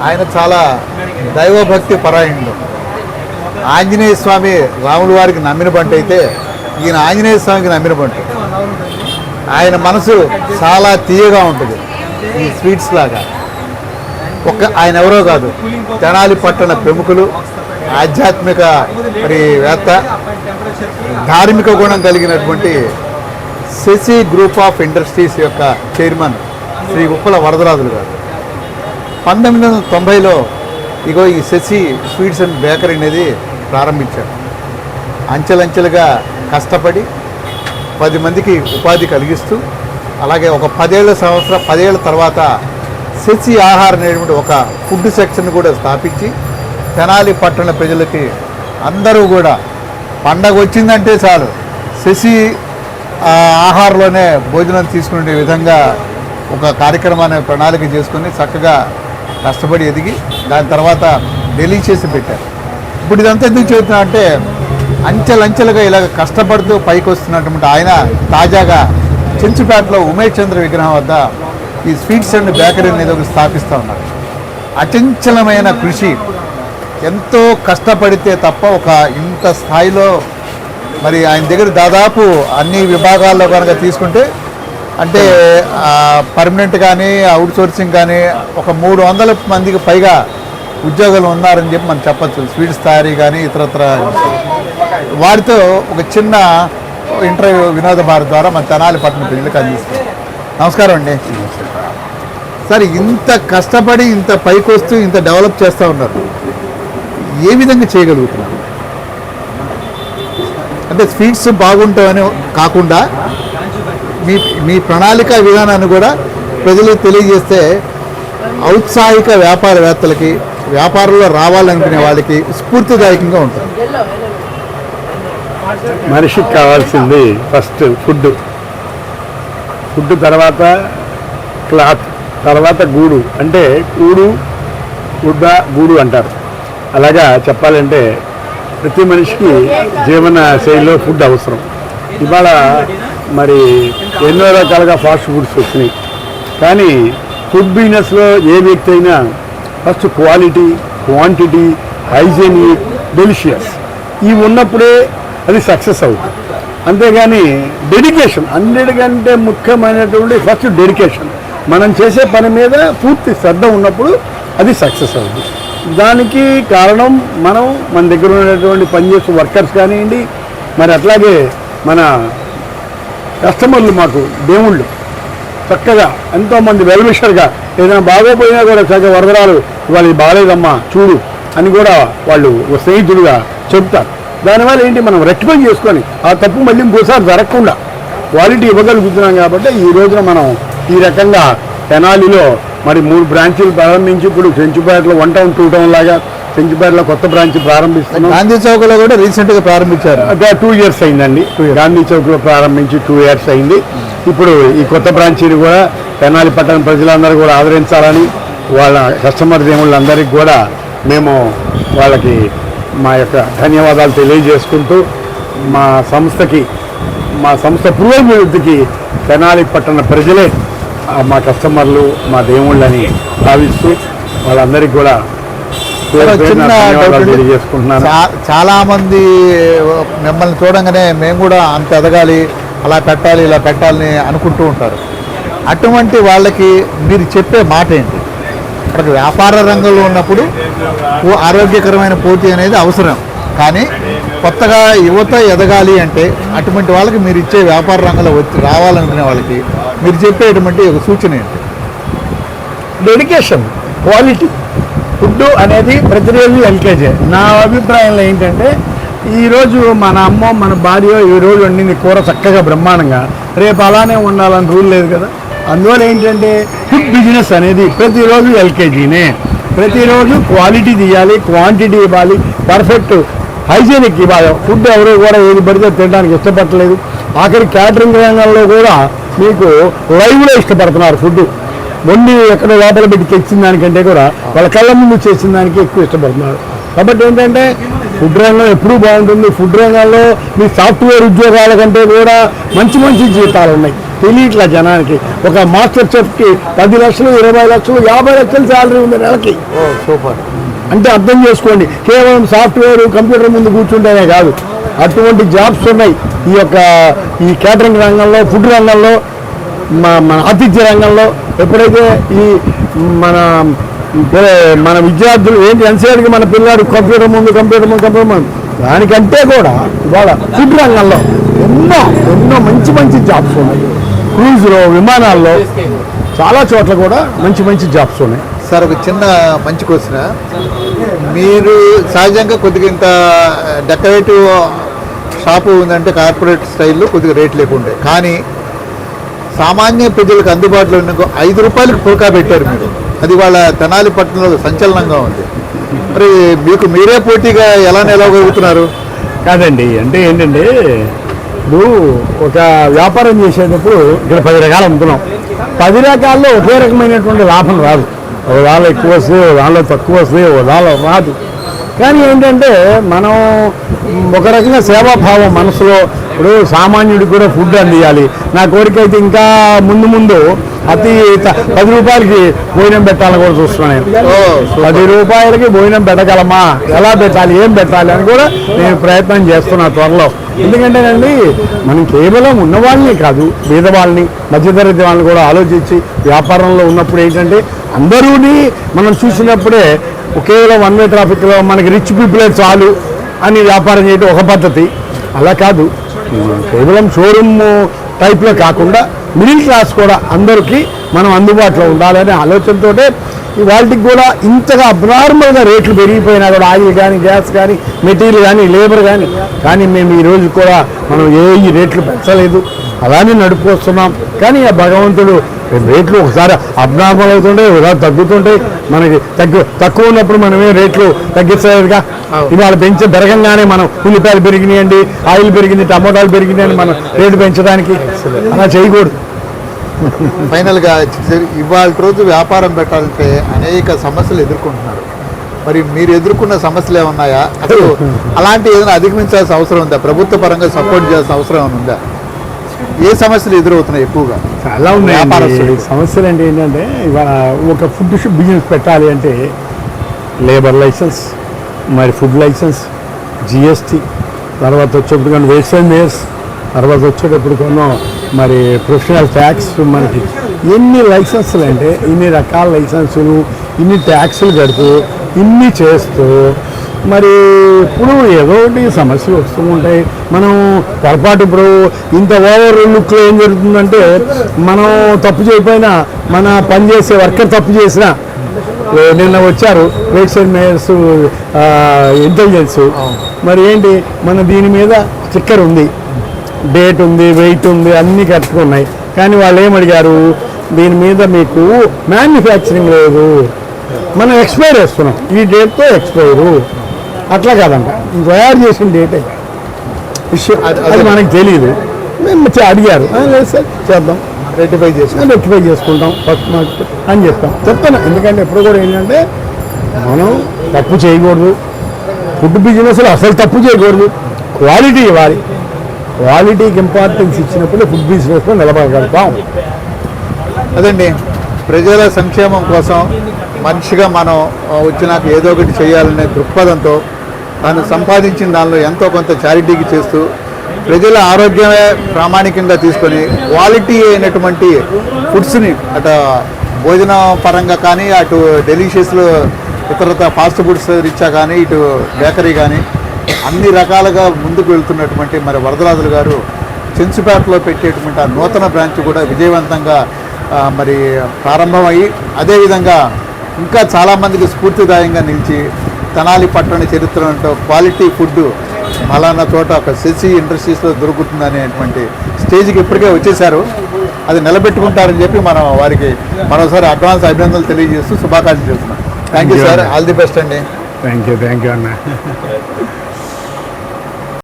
ఆయన చాలా దైవభక్తి పరాయణుడు. ఆంజనేయ స్వామి రాముల వారికి నమ్మిన బంటు అయితే ఈయన ఆంజనేయ స్వామికి నమ్మిన బంటు. ఆయన మనసు చాలా తీయగా ఉంటుంది ఈ స్వీట్స్ లాగా. ఆయన ఎవరో కాదు, తెనాలి పట్టణ ప్రముఖులు, ఆధ్యాత్మిక వేత్త, ధార్మిక గుణం కలిగినటువంటి శశి గ్రూప్ ఆఫ్ ఇండస్ట్రీస్ యొక్క చైర్మన్ శ్రీ ఉప్పల వరదరాజులు గారు 1990లో ఇగో ఈ శశి స్వీట్స్ అండ్ బేకరీ అనేది ప్రారంభించారు. అంచెలంచెలుగా కష్టపడి 10 మందికి ఉపాధి కలిగిస్తూ, అలాగే ఒక 10 ఏళ్ల తర్వాత శశి ఆహారం అనేటువంటి ఒక ఫుడ్ సెక్షన్ కూడా స్థాపించి తెనాలి పట్టణ ప్రజలకి అందరూ కూడా పండగ వచ్చిందంటే చాలు శశి ఆహారంలోనే భోజనం తీసుకునే విధంగా ఒక కార్యక్రమాన్ని ప్రణాళిక చేసుకుని చక్కగా కష్టపడి ఎదిగి దాని తర్వాత ఢిల్లీ చేసి పెట్టారు. ఇప్పుడు ఇదంతా ఎందుకు చెబుతున్నా అంటే అంచెలంచెలుగా ఇలాగ కష్టపడుతూ పైకి వస్తున్నటువంటి ఆయన తాజాగా చెంచుపేటలో ఉమేష్ చంద్ర విగ్రహం వద్ద ఈ స్వీట్స్ అండ్ బేకరీ అనేది ఒకటి స్థాపిస్తూ ఉన్నారు. అచంచలమైన కృషి, ఎంతో కష్టపడితే తప్ప ఒక ఇంత స్థాయిలో మరి ఆయన దగ్గర దాదాపు అన్ని విభాగాల్లో కనుక తీసుకుంటే అంటే పర్మనెంట్ కానీ అవుట్ సోర్సింగ్ కానీ ఒక 300 మందికి పైగా ఉద్యోగులు ఉన్నారని చెప్పి మనం చెప్పచ్చు. స్వీట్స్ తయారీ కానీ ఇతరత్ర. వారితో ఒక చిన్న ఇంటర్వ్యూ వినోద భారత్ ద్వారా మన తెనాలి పట్టణ ప్రజలకు అందిస్తాం. నమస్కారం అండి. సార్, ఇంత కష్టపడి ఇంత పైకి వస్తూ ఇంత డెవలప్ చేస్తూ ఉన్నారు, ఏ విధంగా చేయగలుగుతున్నారు? అంటే స్వీట్స్ బాగుంటామని కాకుండా మీ ప్రణాళిక విధానాన్ని కూడా ప్రజలకు తెలియజేస్తే ఔత్సాహిక వ్యాపారవేత్తలకి, వ్యాపారంలో రావాలనుకునే వాళ్ళకి స్ఫూర్తిదాయకంగా ఉంటుంది. మనిషికి కావాల్సింది ఫస్ట్ ఫుడ్, తర్వాత క్లాత్, తర్వాత గూడు. అంటే గుడ్డ గూడు అంటారు. అలాగా చెప్పాలంటే ప్రతి మనిషికి జీవన శైలిలో ఫుడ్ అవసరం. ఇవాళ మరి ఎన్నో రకాలుగా ఫాస్ట్ ఫుడ్స్ వచ్చినాయి, కానీ ఫుడ్ బిజినెస్లో ఏ వ్యక్తి అయినా first quality, quantity, hygienic, delicious ఇవి ఉన్నప్పుడే అది సక్సెస్ అవుతుంది. అంతేగాని డెడికేషన్, అన్నిటికంటే ముఖ్యమైనటువంటి ఫస్ట్ డెడికేషన్. మనం చేసే పని మీద పూర్తి శ్రద్ధ ఉన్నప్పుడు అది సక్సెస్ అవుతుంది. దానికి కారణం మన దగ్గర ఉన్నటువంటి పనిచేసే వర్కర్స్ కానివ్వండి, మరి అట్లాగే మన కస్టమర్లు, మాకు దేవుళ్ళు చక్కగా ఎంతోమంది వెల్విషర్గా ఏదైనా బాగోపోయినా కూడా చక్కగా వరదరాలు ఇవాళ ఇది బాగాలేదమ్మా చూడు అని కూడా వాళ్ళు ఒక స్నేహితుడుగా చెప్తారు. దానివల్ల ఏంటి, మనం రెక్టిఫై చేసుకొని ఆ తప్పు మళ్ళీ ఇంకోసారి జరగకుండా క్వాలిటీ ఇవ్వగలుగుతున్నాం. కాబట్టి ఈ రోజున మనం ఈ రకంగా తెనాలిలో మరి 3 బ్రాంచీలు ప్రారంభించి ఇప్పుడు చెంచుపేటలో 1 టౌన్ 2 టౌన్ లాగా చెంచుపేటలో కొత్త బ్రాంచ్ ప్రారంభిస్తున్నాం. గాంధీ చౌక్లో కూడా రీసెంట్గా ప్రారంభించారు. 2 ఇయర్స్ అయిందండి. గాంధీ చౌక్లో ప్రారంభించి 2 ఇయర్స్ అయింది. ఇప్పుడు ఈ కొత్త బ్రాంచీని కూడా తెనాలి పట్టణ ప్రజలందరూ కూడా ఆదరించాలని, వాళ్ళ కస్టమర్ దేవుళ్ళందరికీ కూడా మేము వాళ్ళకి మా యొక్క ధన్యవాదాలు తెలియజేసుకుంటూ మా సంస్థ పురోభివృద్ధికి తెనాలి పట్టణ ప్రజలే మా కస్టమర్లు, మా దేవుళ్ళని భావిస్తూ వాళ్ళందరికీ కూడా తెలియజేసుకుంటున్నాను. చాలామంది మిమ్మల్ని చూడంగానే మేము కూడా అంత ఎదగాలి, అలా పెట్టాలి, ఇలా పెట్టాలని అనుకుంటూ ఉంటారు. అటువంటి వాళ్ళకి మీరు చెప్పే మాట ఏంటి? అక్కడ వ్యాపార రంగంలో ఉన్నప్పుడు ఆరోగ్యకరమైన పోటీ అనేది అవసరం, కానీ కొత్తగా యువత ఎదగాలి అంటే అటువంటి వాళ్ళకి మీరు ఇచ్చే వ్యాపార రంగంలో రావాలనుకునే వాళ్ళకి మీరు చెప్పేటువంటి ఒక సూచన ఏంటి? Dedication, quality. ఫుడ్ అనేది ప్రతిరోజు ఎల్కేజీ. నా అభిప్రాయంలో ఏంటంటే ఈరోజు మన అమ్మ మన భార్య ఈరోజు వండింది కూర చక్కగా బ్రహ్మాండంగా, రేపు అలానే ఉండాలని రూల్ లేదు కదా. అందువల్ల ఏంటంటే ఫుడ్ బిజినెస్ అనేది ప్రతిరోజు ఎల్కేజీనే. ప్రతిరోజు క్వాలిటీ తీయాలి, క్వాంటిటీ ఇవ్వాలి, పర్ఫెక్ట్ హైజీనిక్ ఇవ్వాలి. ఫుడ్ ఎవరు కూడా ఏది పడితే తినడానికి ఇష్టపడలేదు. ఆఖరి క్యాటరింగ్ రంగంలో కూడా మీకు లైవ్లో ఇష్టపడుతున్నారు. ఫుడ్ వండి ఎక్కడ లోపల పెట్టి తెచ్చిన దానికంటే కూడా వాళ్ళ కళ్ళ ముందు చేసిన దానికి ఎక్కువ ఇష్టపడుతున్నారు. కాబట్టి ఏంటంటే ఫుడ్ రంగం ఎప్పుడూ బాగుంటుంది. ఫుడ్ రంగంలో మీ సాఫ్ట్వేర్ ఉద్యోగాల కంటే కూడా మంచి జీతాలు ఉన్నాయి. తెలియట్లా జనానికి. ఒక మాస్టర్ చెఫ్కి 10 లక్షలు 20 లక్షలు 50 లక్షలు శాలరీ ఉంది నెలకి. ఓ సూపర్. అంటే అర్థం చేసుకోండి, కేవలం సాఫ్ట్వేర్ కంప్యూటర్ ముందు కూర్చుంటేనే కాదు, అటువంటి జాబ్స్ ఉన్నాయి ఈ కేటరింగ్ రంగంలో, ఫుడ్ రంగంలో, మన ఆతిథ్య రంగంలో. ఎప్పుడైతే ఈ మన విద్యార్థులు ఏంటి ఎంతసేపటికి మన పిల్లాడు కంప్యూటర్ ముందు దానికంటే కూడా ఇవాళ ఫుడ్ రంగంలో ఎన్నో మంచి జాబ్స్ ఉన్నాయి. క్రూజ్లో, విమానాల్లో, చాలా చోట్ల కూడా మంచి జాబ్స్ ఉన్నాయి. సార్ ఒక చిన్న మంచి క్వశ్చన్. మీరు సహజంగా కొద్దిగా ఇంత డెకరేటివ్ షాపు ఉందంటే కార్పొరేట్ స్టైల్లో కొద్దిగా రేట్లు ఎక్కువ ఉంటాయి, కానీ సామాన్య ప్రజలకు అందుబాటులో ఉన్న 5 రూపాయలకు పుల్కా పెట్టారు మీరు. అది వాళ్ళ తెనాలి పట్టణంలో సంచలనంగా ఉంది. మరి మీకు మీరే పోటీగా ఎలా నిలవగలుగుతున్నారు? కాదండి, అంటే ఏంటంటే ఇప్పుడు ఒక వ్యాపారం చేసేటప్పుడు ఇక్కడ 10 రకాలు అమ్ముతున్నాం. 10 రకాల్లో ఒకే రకమైనటువంటి లాభం రాదు. ఒక దానిలో ఎక్కువ వస్తుంది, ఒక దానిలో తక్కువ వస్తుంది, ఒక దానిలో రాదు. కానీ ఏంటంటే మనం ఒక రకంగా సేవాభావం మనసులో, ఇప్పుడు సామాన్యుడికి కూడా ఫుడ్ అందియాలి. నా కోరిక అయితే ఇంకా ముందు అతి 10 రూపాయలకి భోజనం పెట్టాలని కూడా చూస్తున్నాను. 10 రూపాయలకి భోజనం పెట్టగలమా, ఎలా పెట్టాలి, ఏం పెట్టాలి అని కూడా నేను ప్రయత్నం చేస్తున్నా త్వరలో. ఎందుకంటేనండి మనం కేవలం ఉన్నవాళ్ళని కాదు, పేదవాళ్ళని, మధ్యతరగతి వాళ్ళని కూడా ఆలోచించి వ్యాపారంలో ఉన్నప్పుడు ఏంటంటే అందరూని మనం చూసినప్పుడే కేవలం 1 వే ట్రాఫిక్లో మనకి రిచ్ పీపులే చాలు అని వ్యాపారం చేయడం ఒక పద్ధతి. అలా కాదు, కేవలం షోరూమ్ టైప్లో కాకుండా మిడిల్ క్లాస్ కూడా అందరికీ మనం అందుబాటులో ఉండాలనే ఆలోచనతో వాటికి కూడా ఇంతగా అబ్నార్మల్గా రేట్లు పెరిగిపోయినా కూడా ఆయిల్ కానీ, గ్యాస్ కానీ, మెటీరియల్ కానీ, లేబర్ కానీ మేము ఈరోజు కూడా మనం ఈ రేట్లు పెంచలేదు, అలానే నడుపుకొస్తున్నాం. కానీ ఆ భగవంతుడు రేట్లు ఒకసారి అబ్నార్మల్ అవుతుంటాయి, ఒకసారి తగ్గుతుంటాయి. మనకి తక్కువ ఉన్నప్పుడు మనమే రేట్లు తగ్గించలేదుగా. ఇవాళ పెరగంగానే మనం ఉల్లిపాయలు పెరిగినాయండి, ఆయిల్ పెరిగింది, టమోటాలు పెరిగినాయని మనం రేటు పెంచడానికి అలా చేయకూడదు. ఫైనల్గా ఇవాళ రోజు వ్యాపారం పెట్టాలంటే అనేక సమస్యలు ఎదుర్కొంటున్నారు. మరి మీరు ఎదుర్కొన్న సమస్యలు ఏమన్నాయా? అసలు అలాంటి ఏదైనా అధిగమించాల్సిన అవసరం ఉందా? ప్రభుత్వ పరంగా సపోర్ట్ చేయాల్సిన అవసరం ఏమైనా ఉందా? ఏ సమస్యలు ఎదురవుతున్నాయి ఎక్కువగా? చాలా ఉన్నాయి సమస్యలు. అంటే ఏంటంటే ఇవాళ ఒక ఫుడ్ బిజినెస్ పెట్టాలి అంటే లేబర్ లైసెన్స్, మరి ఫుడ్ లైసెన్స్, జిఎస్టీ, తర్వాత వచ్చేప్పుడు వేస్టేజ్ మేయర్స్, తర్వాత వచ్చేటప్పుడు కొన్నో మరి ప్రొఫెషనల్ ట్యాక్స్. మనకి ఎన్ని లైసెన్సులు అంటే ఇన్ని రకాల లైసెన్సులు, ఇన్ని ట్యాక్సులు కడుతూ, ఇన్ని చేస్తూ మరి ఇప్పుడు ఏదో ఒకటి సమస్యలు వస్తూ ఉంటాయి. మనం పొరపాటు ఇప్పుడు ఇంత ఓవర్ లుక్లో ఏం జరుగుతుందంటే మనం తప్పు చేయకపోయినా మన పనిచేసే వర్కర్ తప్పు చేసినా, నిన్న వచ్చారు వేస్టేజ్ మేయర్స్ ఇంటెలిజెన్స్, మరి ఏంటి మన దీని మీద స్టిక్కర్ ఉంది, డేట్ ఉంది, వెయిట్ ఉంది, అన్నీ కట్టుకున్నాయి. కానీ వాళ్ళు ఏమడిగారు, దీని మీద మీకు మ్యానుఫ్యాక్చరింగ్ లేదు, మనం ఎక్స్పైర్ వేస్తున్నాం, ఈ డేట్తో ఎక్స్పైరు. అట్లా కాదంట, తయారు చేసిన డేటే విషయం, అది మనకు తెలియదు. మేము అడిగారు, లేదు సార్ చేద్దాం, రెక్టిఫై చేసుకుంటాం ఫస్ట్ మార్క్ అని చెప్తాను. ఎందుకంటే ఎప్పుడు కూడా ఏంటంటే మనం తప్పు చేయకూడదు, ఫుడ్ బిజినెస్లో అసలు తప్పు చేయకూడదు, క్వాలిటీ ఇవ్వాలి. క్వాలిటీకి ఇంపార్టెన్స్ ఇచ్చినప్పుడు ఫుడ్ బిజినెస్లో నిలబడగలుగుతాం. అదండి, ప్రజల సంక్షేమం కోసం మనిషిగా మనం వచ్చినాక ఏదో ఒకటి చేయాలనే దృక్పథంతో తాను సంపాదించిన దానిలో ఎంతో కొంత చారిటీకి చేస్తూ ప్రజల ఆరోగ్యమే ప్రామాణికంగా తీసుకొని క్వాలిటీ అయినటువంటి ఫుడ్స్ని అటు భోజన పరంగా కానీ, అటు డెలిషియస్లో ఇతరత ఫాస్ట్ ఫుడ్స్ రీత్యా కానీ, ఇటు బేకరీ కానీ అన్ని రకాలుగా ముందుకు వెళ్తున్నటువంటి మరి వరదరాజులు గారు చెంచుపేటలో పెట్టేటువంటి ఆ నూతన బ్రాంచ్ కూడా విజయవంతంగా మరి ప్రారంభమయ్యి, అదేవిధంగా ఇంకా చాలామందికి స్ఫూర్తిదాయంగా నిలిచి తెనాలి పట్టణ చరిత్రలో క్వాలిటీ ఫుడ్ మలానా చోట ఒక శశి ఇండస్ట్రీస్లో దొరుకుతుందనేటువంటి స్టేజ్కి ఇప్పటికే వచ్చేసారు. అది నిలబెట్టుకుంటారని చెప్పి మనం వారికి మరోసారి అడ్వాన్స్ అభినందనలు తెలియజేస్తూ శుభాకాంక్షలు చేస్తున్నాం. Thank you sir, all the best అండి. థ్యాంక్ యూ అన్న.